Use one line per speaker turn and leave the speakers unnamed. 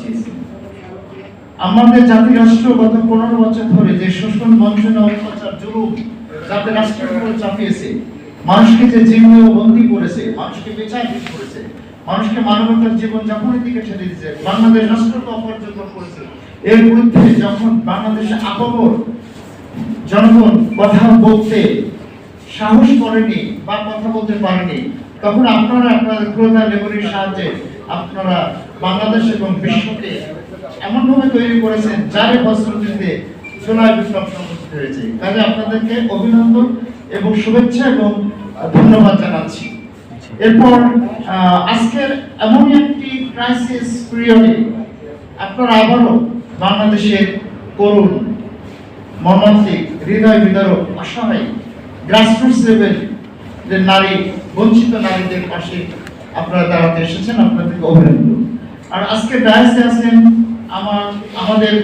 বাঁচিয়েছেন। আমাদের জাতি রাষ্ট্র গত 15 বছর ধরে যে শোষণ, বঞ্চনা, অত্যাচার, জুলুম জাতি রাষ্ট্রের উপর চাপিয়েছে, মানুষকে যে জীবনে বন্দী করেছে, মানুষকে বেচাকেরি করেছে, মানুষকে মানবতার জীবন যাপনের দিকে ঠেলে দিয়েছে, বাংলাদেশ রাষ্ট্রকে অপর্যটন করেছে, এর বিরুদ্ধে যখন বাংলাদেশে আপবর জনগণ কথা বলতে সাহস করেনি বা কথা বলতে পারেনি, তখন আপনারা আপনাদের ক্রোধা লেবরের সাহায্যে আপনারা বাংলাদেশ এবং বিশ্বকে এমনভাবে তৈরি করেছেন যার ফলশ্রুতিতে জুলাই বিপ্লব সংঘটিত হয়েছে। কাজে আপনাদেরকে অভিনন্দন এবং শুভেচ্ছা এবং ধন্যবাদ জানাচ্ছি। এরপর আজকের এমনই একটি ক্রাইসিস পিরিয়ডে আপনারা আবারও বাংলাদেশের করুণ, মর্মান্তিক, হৃদয় বিদারক, অসহায় গ্রাসরুটস লেভেল যে নারী, বঞ্চিত নারীদের পাশে আপনারা দাঁড়াতে এসেছেন, আপনাদেরকে অভিনন্দন। আর আজকে ডায়াসে আছেন আমাদের